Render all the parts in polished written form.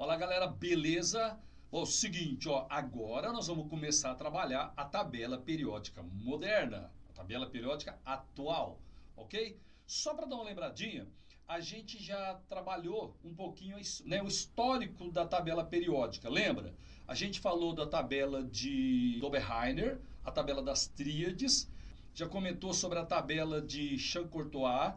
Fala galera, beleza? Bom, seguinte, ó, agora nós vamos começar a trabalhar a tabela periódica moderna, a tabela periódica atual, ok? Só para dar uma lembradinha, a gente já trabalhou um pouquinho, né, o histórico da tabela periódica, lembra? A gente falou da tabela de Dobereiner, a tabela das tríades, já comentou sobre a tabela de Champ-Courtois,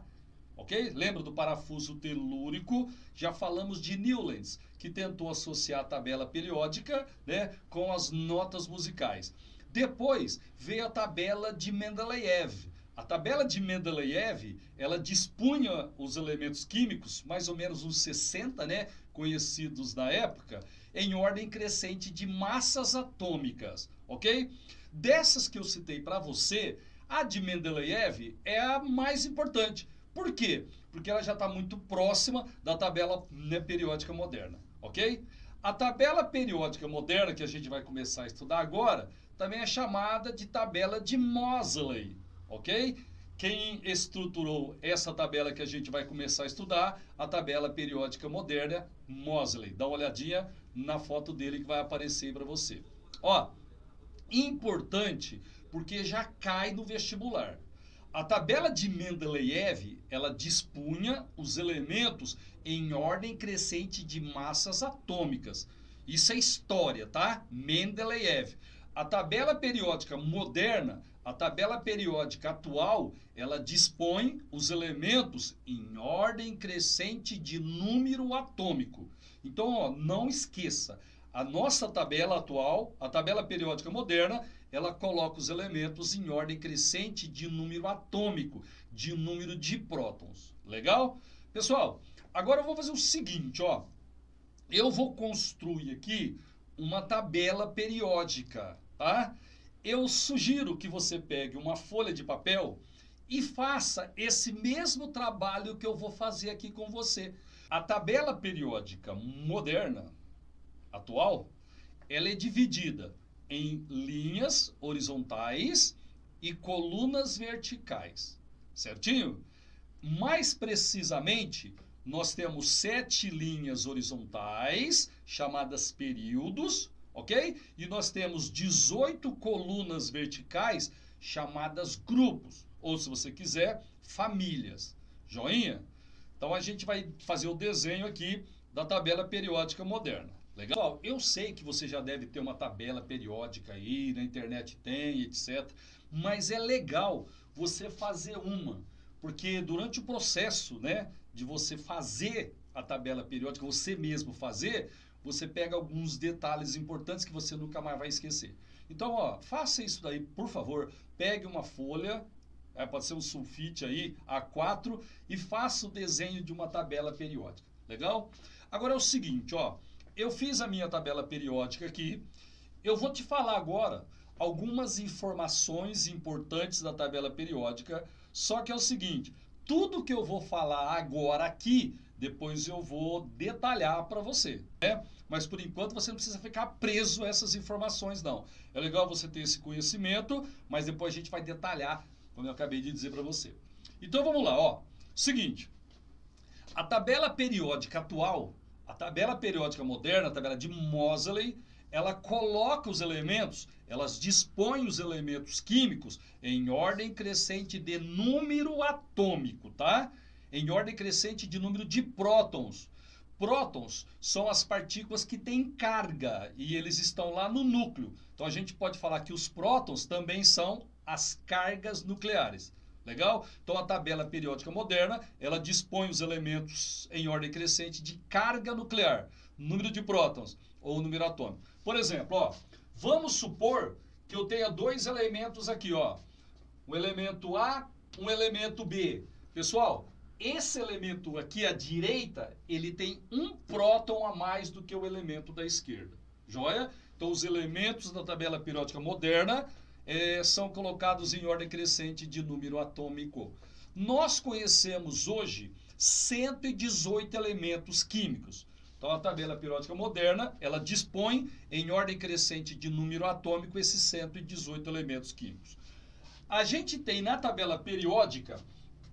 ok? Lembra do parafuso telúrico? Já falamos de Newlands, que tentou associar a tabela periódica, né, com as notas musicais. Depois veio a tabela de Mendeleev. A tabela de Mendeleev, ela dispunha os elementos químicos, mais ou menos uns 60, né, conhecidos na época, em ordem crescente de massas atômicas, ok? Dessas que eu citei para você, a de Mendeleev é a mais importante. Por quê? Porque ela já está muito próxima da tabela, né, periódica moderna, ok? A tabela periódica moderna, que a gente vai começar a estudar agora, também é chamada de tabela de Moseley, ok? Quem estruturou essa tabela que a gente vai começar a estudar, a tabela periódica moderna, Moseley. Dá uma olhadinha na foto dele que vai aparecer para você. Ó, importante porque já cai no vestibular. A tabela de Mendeleev, ela dispunha os elementos em ordem crescente de massas atômicas. Isso é história, tá? Mendeleev. A tabela periódica moderna, a tabela periódica atual, ela dispõe os elementos em ordem crescente de número atômico. Então, ó, não esqueça. A nossa tabela atual, a tabela periódica moderna, ela coloca os elementos em ordem crescente de número atômico, de número de prótons. Legal? Pessoal, agora eu vou fazer o seguinte, ó. Eu vou construir aqui uma tabela periódica, tá? Eu sugiro que você pegue uma folha de papel e faça esse mesmo trabalho que eu vou fazer aqui com você. A tabela periódica moderna, atual, ela é dividida em linhas horizontais e colunas verticais, certinho? Mais precisamente, nós temos 7 linhas horizontais, chamadas períodos, ok? E nós temos 18 colunas verticais, chamadas grupos, ou se você quiser, famílias. Joinha? Então a gente vai fazer o desenho aqui da tabela periódica moderna. Legal? Pessoal, eu sei que você já deve ter uma tabela periódica aí, na internet tem, etc. Mas é legal você fazer uma, porque durante o processo, né, de você fazer a tabela periódica, você mesmo fazer, você pega alguns detalhes importantes que você nunca mais vai esquecer. Então, ó, faça isso daí, por favor. Pegue uma folha, pode ser um sulfite aí, A4, e faça o desenho de uma tabela periódica. Legal? Agora é o seguinte, ó. Eu fiz a minha tabela periódica aqui. Eu vou te falar agora algumas informações importantes da tabela periódica. Só que é o seguinte, tudo que eu vou falar agora aqui, depois eu vou detalhar para você, né? Mas por enquanto você não precisa ficar preso a essas informações, não. É legal você ter esse conhecimento, mas depois a gente vai detalhar, como eu acabei de dizer para você. Então vamos lá, ó. Seguinte, a tabela periódica atual, a tabela periódica moderna, a tabela de Moseley, ela coloca os elementos, elas dispõem os elementos químicos em ordem crescente de número atômico, tá? Em ordem crescente de número de prótons. Prótons são as partículas que têm carga e eles estão lá no núcleo. Então a gente pode falar que os prótons também são as cargas nucleares. Legal? Então a tabela periódica moderna, ela dispõe os elementos em ordem crescente de carga nuclear, número de prótons ou número atômico. Por exemplo, ó, vamos supor que eu tenha dois elementos aqui, ó, um elemento A, um elemento B. Pessoal, esse elemento aqui à direita, ele tem um próton a mais do que o elemento da esquerda. Joia? Então os elementos da tabela periódica moderna são colocados em ordem crescente de número atômico. Nós conhecemos hoje 118 elementos químicos. Então a tabela periódica moderna, ela dispõe em ordem crescente de número atômico esses 118 elementos químicos. A gente tem na tabela periódica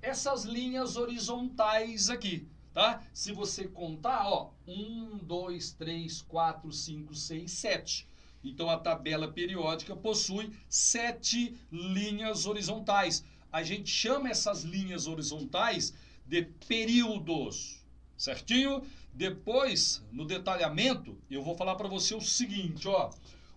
essas linhas horizontais aqui, tá? Se você contar, ó, 1, 2, 3, 4, 5, 6, 7. Então, a tabela periódica possui 7 linhas horizontais. A gente chama essas linhas horizontais de períodos, certinho? Depois, no detalhamento, eu vou falar para você o seguinte, ó.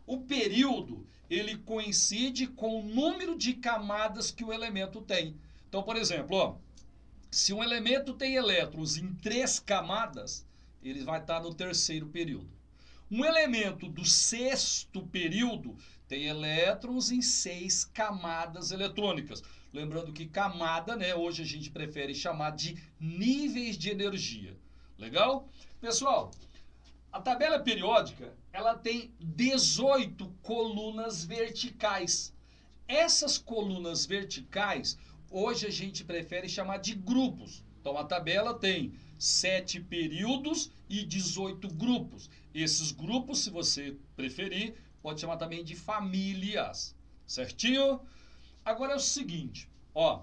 O período, ele coincide com o número de camadas que o elemento tem. Então, por exemplo, ó, se um elemento tem elétrons em 3 camadas, ele vai estar no terceiro período. Um elemento do sexto período tem elétrons em 6 camadas eletrônicas. Lembrando que camada, né, hoje a gente prefere chamar de níveis de energia. Legal? Pessoal, a tabela periódica, ela tem 18 colunas verticais. Essas colunas verticais, hoje a gente prefere chamar de grupos. Então, a tabela tem 7 períodos e 18 grupos. Esses grupos, se você preferir, pode chamar também de famílias. Certinho? Agora é o seguinte, ó.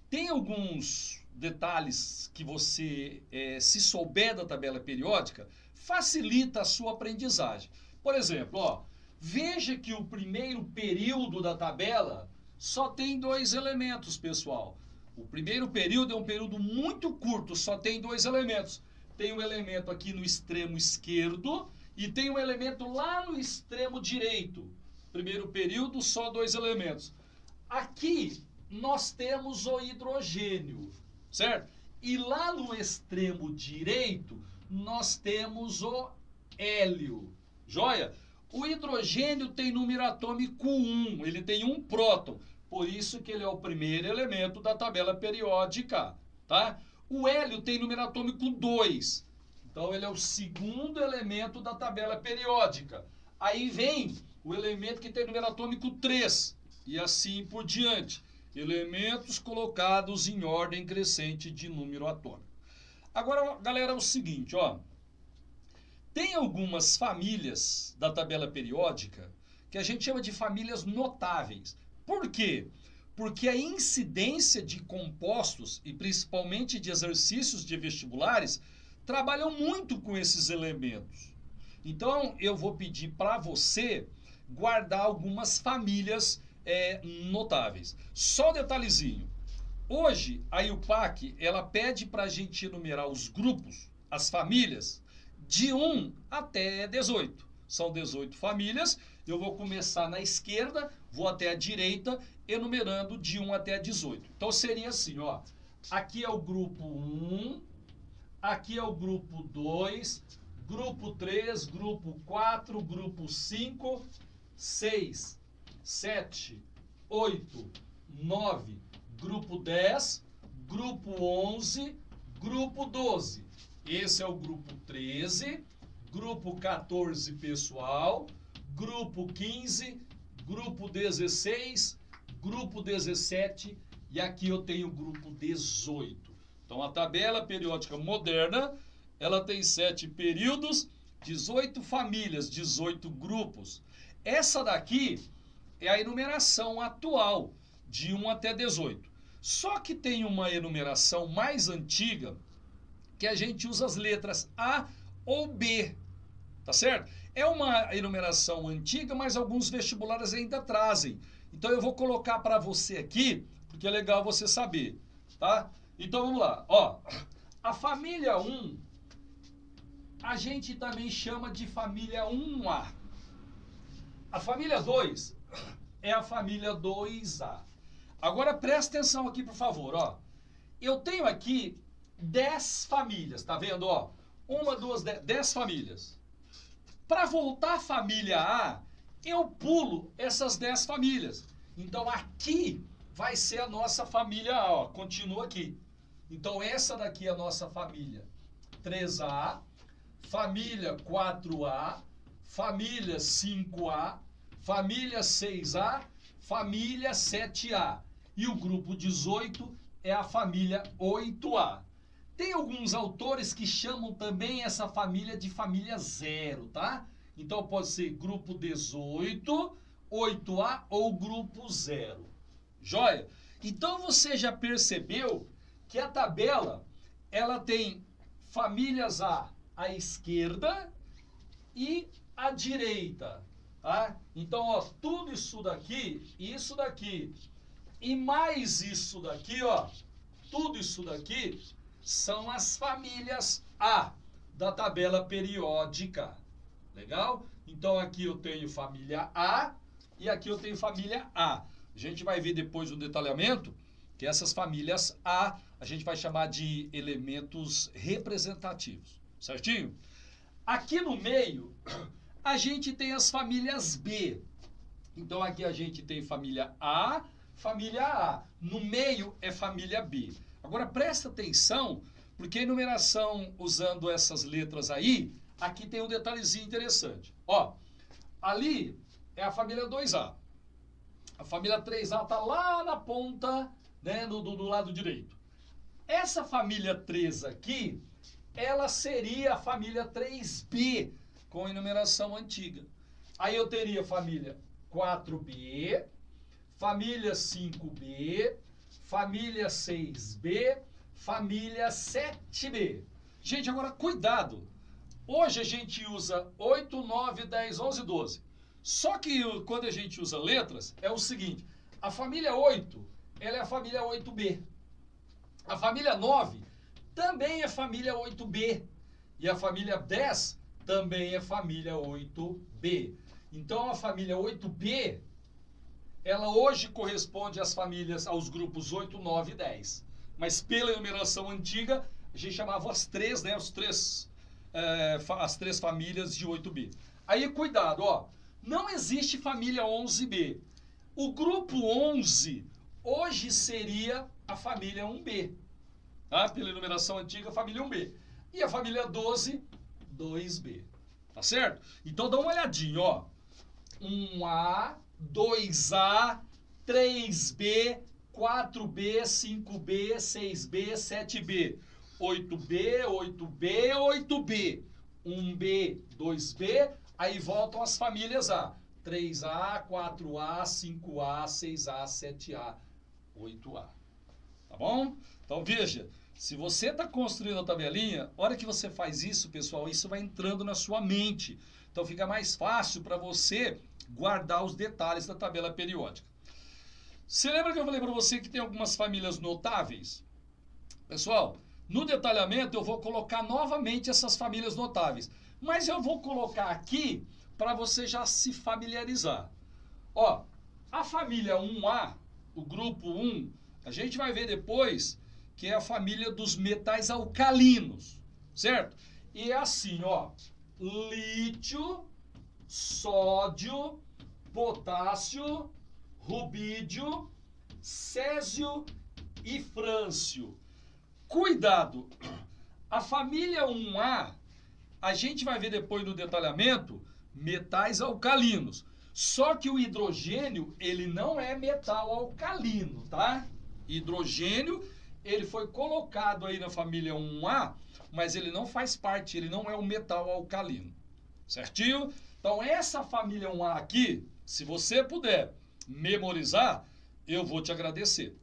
Tem alguns detalhes que você, se souber da tabela periódica, facilita a sua aprendizagem. Por exemplo, ó, veja que o primeiro período da tabela só tem 2 elementos, pessoal. O primeiro período é um período muito curto, só tem 2 elementos. Tem um elemento aqui no extremo esquerdo e tem um elemento lá no extremo direito. Primeiro período, só 2 elementos. Aqui nós temos o hidrogênio, certo? E lá no extremo direito nós temos o hélio. Joia? O hidrogênio tem número atômico 1, ele tem um próton. Por isso que ele é o primeiro elemento da tabela periódica, tá? O hélio tem número atômico 2. Então, ele é o segundo elemento da tabela periódica. Aí vem o elemento que tem número atômico 3. E assim por diante. Elementos colocados em ordem crescente de número atômico. Agora, galera, é o seguinte, ó. Tem algumas famílias da tabela periódica que a gente chama de famílias notáveis. Por quê? Porque a incidência de compostos, e principalmente de exercícios de vestibulares, trabalham muito com esses elementos. Então, eu vou pedir para você guardar algumas famílias notáveis. Só um detalhezinho. Hoje, a IUPAC, ela pede para a gente enumerar os grupos, as famílias, de 1 até 18. São 18 famílias. Eu vou começar na esquerda, vou até a direita, enumerando de 1 até 18. Então, seria assim, ó. Aqui é o grupo 1, aqui é o grupo 2, grupo 3, grupo 4, grupo 5, 6, 7, 8, 9, grupo 10, grupo 11, grupo 12. Esse é o grupo 13, grupo 14, pessoal, grupo 15, grupo 16, grupo 17 e aqui eu tenho o grupo 18. Então, a tabela periódica moderna, ela tem 7 períodos, 18 famílias, 18 grupos. Essa daqui é a enumeração atual, de 1 até 18. Só que tem uma enumeração mais antiga, que a gente usa as letras A ou B, tá certo? É uma enumeração antiga, mas alguns vestibulares ainda trazem. Então, eu vou colocar para você aqui, porque é legal você saber, tá? Então, vamos lá. Ó, a família 1, a gente também chama de família 1A. A família 2 é a família 2A. Agora, presta atenção aqui, por favor, ó. Eu tenho aqui 10 famílias, tá vendo, ó? 1, 2, 10 famílias. Para voltar à família A, eu pulo essas 10 famílias. Então, aqui vai ser a nossa família A, ó. Continua aqui. Então, essa daqui é a nossa família 3A, família 4A, família 5A, família 6A, família 7A. E o grupo 18 é a família 8A. Tem alguns autores que chamam também essa família de família 0, tá? Então, pode ser grupo 18, 8A ou grupo 0. Joia? Então, você já percebeu que a tabela, ela tem famílias A à esquerda e à direita, tá? Então, ó, tudo isso daqui e mais isso daqui, ó, tudo isso daqui são as famílias A da tabela periódica. Legal? Então, aqui eu tenho família A e aqui eu tenho família A. A gente vai ver depois o detalhamento que essas famílias A gente vai chamar de elementos representativos. Certinho? Aqui no meio, a gente tem as famílias B. Então, aqui a gente tem família A, família A. No meio é família B. Agora, presta atenção, porque a enumeração usando essas letras aí, aqui tem um detalhezinho interessante. Ó, ali é a família 2A. A família 3A está lá na ponta, né, do lado direito. Essa família 3 aqui, ela seria a família 3B, com enumeração antiga. Aí eu teria família 4B, família 5B, família 6B, família 7B. Gente, agora cuidado. Hoje a gente usa 8, 9, 10, 11, 12. Só que quando a gente usa letras, é o seguinte. A família 8, ela é a família 8B. A família 9 também é família 8B. E a família 10 também é família 8B. Então, a família 8B, ela hoje corresponde às famílias, aos grupos 8, 9 e 10. Mas pela enumeração antiga, a gente chamava as três, né? As três famílias de 8B. Aí, cuidado, ó. Não existe família 11B. O grupo 11 hoje seria a família 1B. Tá? Pela enumeração antiga, a família 1B. E a família 12, 2B. Tá certo? Então, dá uma olhadinha, ó. 1A, 2A, 3B, 4B, 5B, 6B, 7B, 8B, 8B, 8B, 1B, 2B, aí voltam as famílias A. 3A, 4A, 5A, 6A, 7A, 8A. Tá bom? Então veja, se você está construindo a tabelinha, a hora que você faz isso, pessoal, isso vai entrando na sua mente. Então fica mais fácil para você guardar os detalhes da tabela periódica. Você lembra que eu falei para você que tem algumas famílias notáveis? Pessoal, no detalhamento eu vou colocar novamente essas famílias notáveis. Mas eu vou colocar aqui para você já se familiarizar. Ó, a família 1A, o grupo 1, a gente vai ver depois que é a família dos metais alcalinos, certo? E é assim, ó, lítio, sódio, potássio, rubídio, césio e frâncio. Cuidado! A família 1A, a gente vai ver depois no detalhamento, metais alcalinos. Só que o hidrogênio, ele não é metal alcalino, tá? Hidrogênio, ele foi colocado aí na família 1A, mas ele não faz parte, ele não é um metal alcalino. Certinho? Então, essa família 1A aqui, se você puder memorizar, eu vou te agradecer.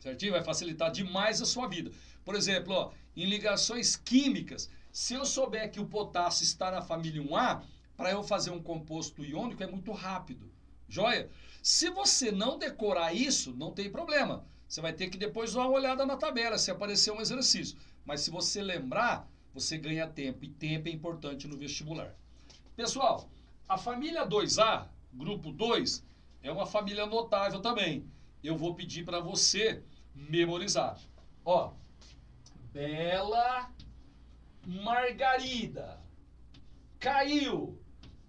Certinho? Vai facilitar demais a sua vida. Por exemplo, ó, em ligações químicas, se eu souber que o potássio está na família 1A, para eu fazer um composto iônico é muito rápido. Joia? Se você não decorar isso, não tem problema. Você vai ter que depois dar uma olhada na tabela, se aparecer um exercício. Mas se você lembrar, você ganha tempo. E tempo é importante no vestibular. Pessoal, a família 2A, grupo 2, é uma família notável também. Eu vou pedir para você memorizar. Ó, Bela Margarida caiu,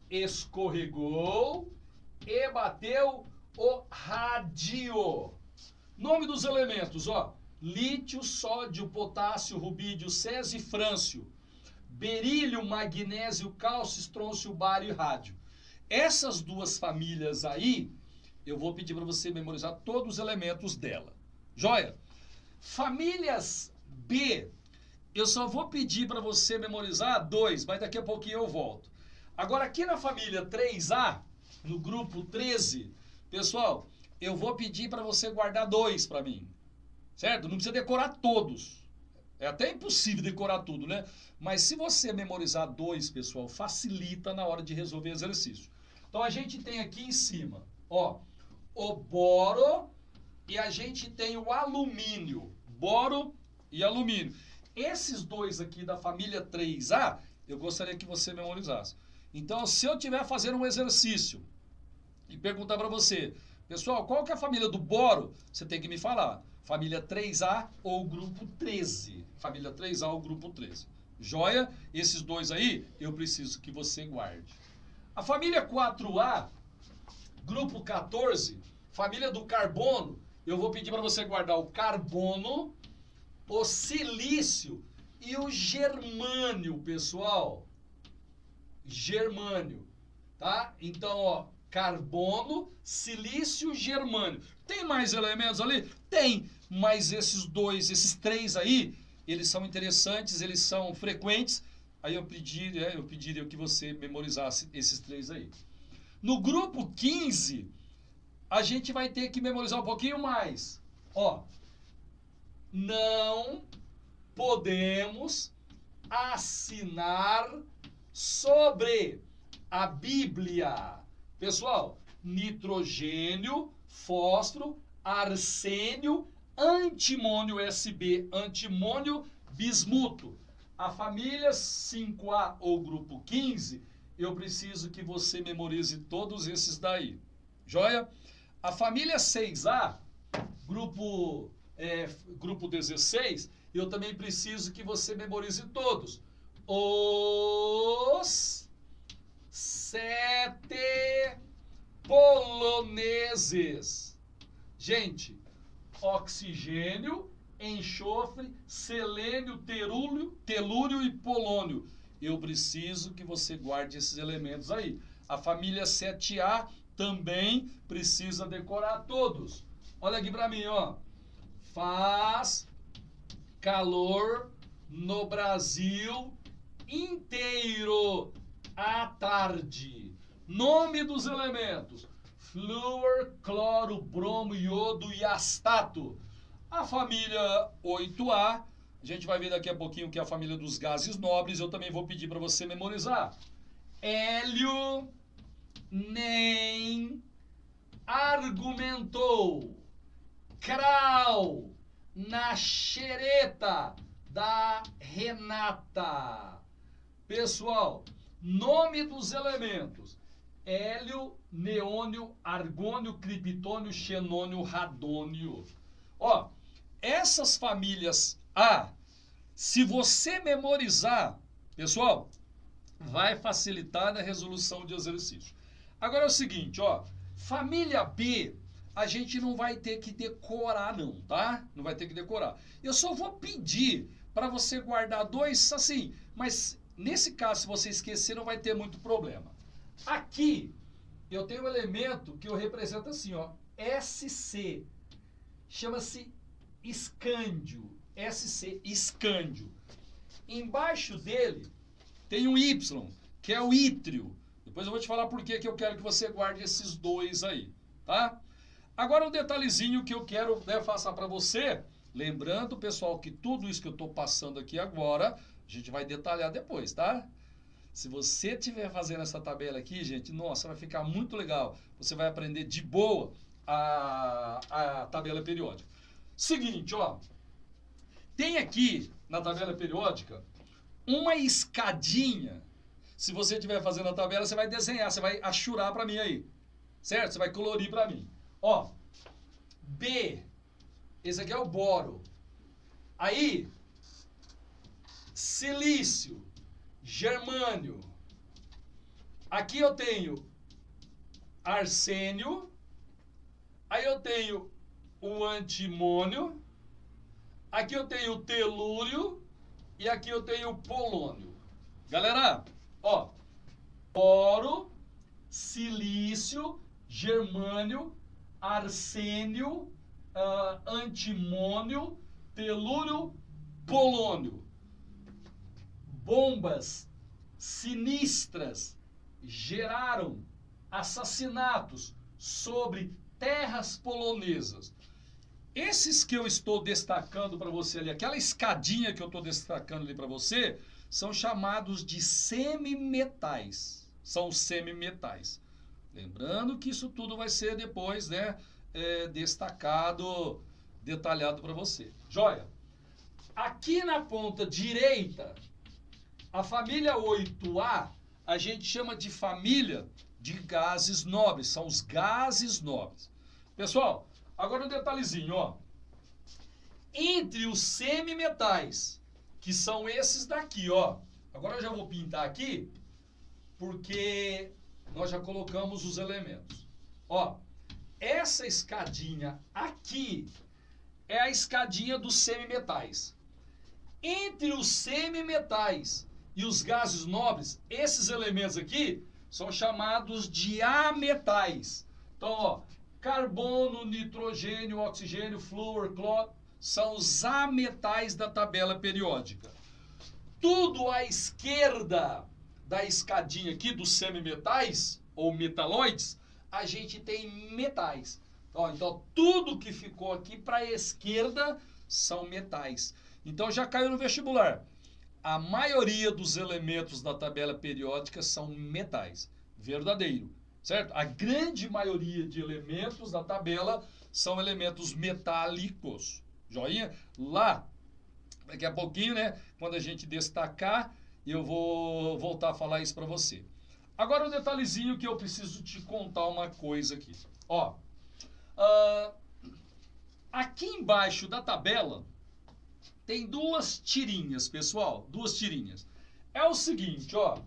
escorregou e bateu o rádio. Nome dos elementos, ó, lítio, sódio, potássio, rubídio, césio e frâncio. Berílio, magnésio, cálcio, estrôncio, bário e rádio. Essas duas famílias aí, eu vou pedir para você memorizar todos os elementos dela. Joia? Famílias B, eu só vou pedir para você memorizar 2, mas daqui a pouquinho eu volto. Agora, aqui na família 3A, no grupo 13, pessoal, eu vou pedir para você guardar 2 para mim. Certo? Não precisa decorar todos. É até impossível decorar tudo, né? Mas se você memorizar 2, pessoal, facilita na hora de resolver exercício. Então a gente tem aqui em cima, ó, o boro e a gente tem o alumínio. Boro e alumínio. Esses dois aqui da família 3A, eu gostaria que você memorizasse. Então, se eu estiver fazendo um exercício e perguntar para você, pessoal, qual que é a família do boro? Você tem que me falar. Família 3A ou grupo 13. Família 3A ou grupo 13. Joia? Esses dois aí, eu preciso que você guarde. A família 4A, grupo 14, família do carbono, eu vou pedir para você guardar o carbono, o silício e o germânio, pessoal. Germânio, tá? Então, ó, carbono, silício, germânio. Tem mais elementos ali? Tem, mas esses 3 aí, eles são interessantes, eles são frequentes. Aí eu pediria que você memorizasse esses 3 aí. No grupo 15, a gente vai ter que memorizar um pouquinho mais. Ó, não podemos assinar sobre a Bíblia. Pessoal, nitrogênio, fósforo, arsênio, antimônio SB, antimônio bismuto. A família 5A ou grupo 15, eu preciso que você memorize todos esses daí. Joia? A família 6A, grupo 16, eu também preciso que você memorize todos. Os 7 poloneses. Gente, oxigênio, enxofre, selênio, telúrio e polônio. Eu preciso que você guarde esses elementos aí. A família 7A também precisa decorar todos. Olha aqui para mim, ó. Faz calor no Brasil inteiro à tarde. Nome dos elementos: flúor, cloro, bromo, iodo e astato. A família 8A, a gente vai ver daqui a pouquinho que é a família dos gases nobres, eu também vou pedir para você memorizar. Hélio nem argumentou. Crau na xereta da Renata. Pessoal, nome dos elementos: hélio, neônio, argônio, criptônio, xenônio, radônio. Ó, essas famílias A, se você memorizar, pessoal, vai facilitar na resolução de exercício. Agora é o seguinte, ó, família B, a gente não vai ter que decorar não, tá? Não vai ter que decorar. Eu só vou pedir para você guardar 2 assim, mas nesse caso, se você esquecer, não vai ter muito problema. Aqui, eu tenho um elemento que eu represento assim, ó, SC. Chama-se escândio. SC, escândio. Embaixo dele tem um Y, que é o ítrio. Depois eu vou te falar por que eu quero que você guarde esses 2 aí, tá? Agora um detalhezinho que eu quero passar para você, lembrando, pessoal, que tudo isso que eu estou passando aqui agora, a gente vai detalhar depois, tá? Se você estiver fazendo essa tabela aqui, gente, nossa, vai ficar muito legal. Você vai aprender de boa a tabela periódica. Seguinte, ó, tem aqui na tabela periódica uma escadinha. Se você estiver fazendo a tabela, você vai desenhar, você vai achurar para mim aí, certo? Você vai colorir para mim. Ó, B, esse aqui é o boro. Aí, silício, germânio. Aqui eu tenho arsênio. Aí eu tenho o antimônio. Aqui eu tenho o telúrio. E aqui eu tenho o polônio. Galera, ó, boro, silício, germânio, arsênio, antimônio, telúrio, polônio. Bombas sinistras geraram assassinatos sobre terras polonesas. Esses que eu estou destacando para você ali, aquela escadinha que eu estou destacando ali para você, são chamados de semimetais. São semimetais. Lembrando que isso tudo vai ser depois, né, destacado, detalhado para você. Joia? Aqui na ponta direita, a família 8A, a gente chama de família de gases nobres. São os gases nobres. Pessoal, agora um detalhezinho, ó. Entre os semimetais, que são esses daqui, ó. Agora eu já vou pintar aqui, porque nós já colocamos os elementos. Ó, essa escadinha aqui é a escadinha dos semimetais. Entre os semimetais e os gases nobres, esses elementos aqui são chamados de ametais. Então, ó, carbono, nitrogênio, oxigênio, flúor, cloro, são os ametais da tabela periódica. Tudo à esquerda da escadinha aqui dos semimetais, ou metaloides, a gente tem metais. Então, tudo que ficou aqui para a esquerda são metais. Então, já caiu no vestibular. A maioria dos elementos da tabela periódica são metais. Verdadeiro, certo? A grande maioria de elementos da tabela são elementos metálicos. Joinha? Lá, daqui a pouquinho, né, quando a gente destacar, eu vou voltar a falar isso para você. Agora, um detalhezinho que eu preciso te contar uma coisa aqui. Ó, aqui embaixo da tabela tem duas tirinhas, pessoal. Duas tirinhas. É o seguinte, ó.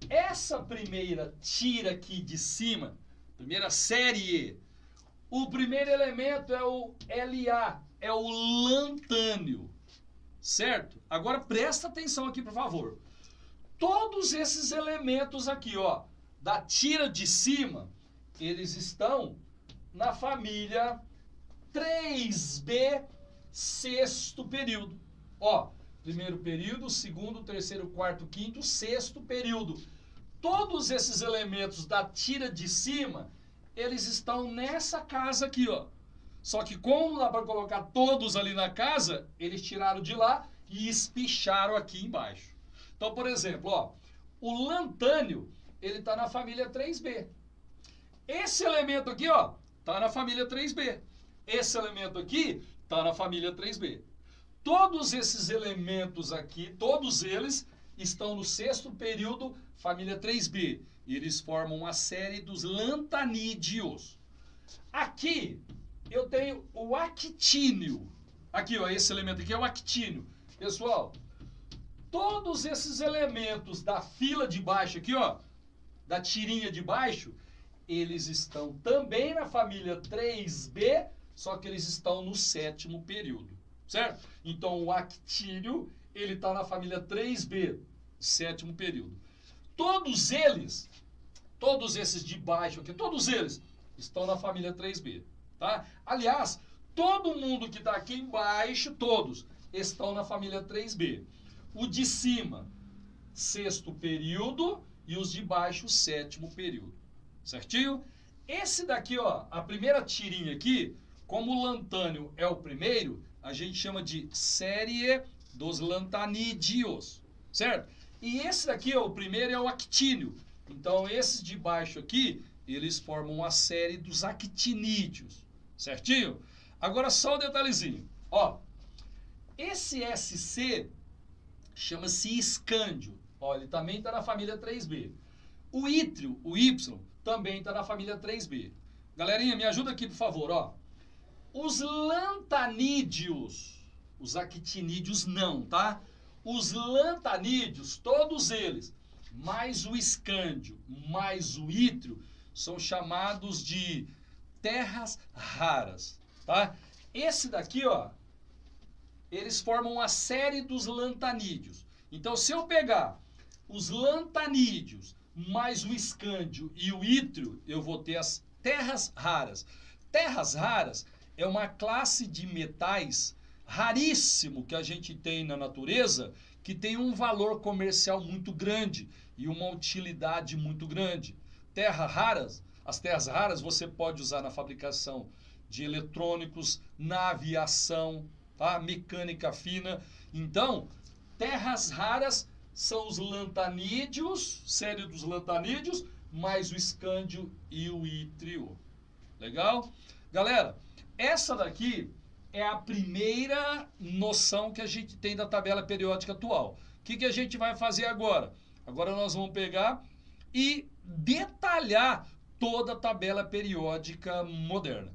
Essa primeira tira aqui de cima, primeira série, o primeiro elemento é o La, é o lantânio. Certo? Agora presta atenção aqui, por favor. Todos esses elementos aqui, ó, da tira de cima, eles estão na família 3B, sexto período. Ó, primeiro período, segundo, terceiro, quarto, quinto, sexto período. Todos esses elementos da tira de cima, eles estão nessa casa aqui, ó. Só que como não dá para colocar todos ali na casa, eles tiraram de lá e espicharam aqui embaixo. Então, por exemplo, ó, o lantânio, ele está na família 3B. Esse elemento aqui, ó, está na família 3B. Esse elemento aqui está na família 3B. Todos esses elementos aqui, todos eles estão no sexto período, família 3B. E eles formam a série dos lantanídeos. Aqui eu tenho o actínio. Aqui, ó, esse elemento aqui é o actínio. Pessoal, todos esses elementos da fila de baixo aqui, ó, da tirinha de baixo, eles estão também na família 3B, só que eles estão no sétimo período, certo? Então, o actínio, ele está na família 3B, sétimo período. Todos esses de baixo aqui, todos eles estão na família 3B, tá? Aliás, todo mundo que está aqui embaixo, todos, estão na família 3B. O de cima, sexto período, e os de baixo, sétimo período. Certinho? Esse daqui, ó, a primeira tirinha aqui, como o lantânio é o primeiro, a gente chama de série dos lantanídeos, certo? E esse daqui, ó, o primeiro é o actínio. Então, esses de baixo aqui, eles formam a série dos actinídeos, certinho? Agora, só um detalhezinho, ó, esse SC chama-se escândio, ó, ele também está na família 3B. O ítrio, o Y, também está na família 3B. Galerinha, me ajuda aqui, por favor, ó. Os lantanídeos, os actinídeos não, tá? Os lantanídeos, todos eles, mais o escândio, mais o ítrio, são chamados de terras raras, tá? Esse daqui, ó, eles formam a série dos lantanídeos. Então, se eu pegar os lantanídeos mais o escândio e o ítrio, eu vou ter as terras raras. Terras raras é uma classe de metais raríssimo que a gente tem na natureza, que tem um valor comercial muito grande e uma utilidade muito grande. Terras raras, as terras raras você pode usar na fabricação de eletrônicos, na aviação, tá? Mecânica fina. Então, terras raras são os lantanídeos, série dos lantanídeos, mais o escândio e o ítrio. Legal? Galera, essa daqui é a primeira noção que a gente tem da tabela periódica atual. O que a gente vai fazer agora? Agora nós vamos pegar e detalhar toda a tabela periódica moderna.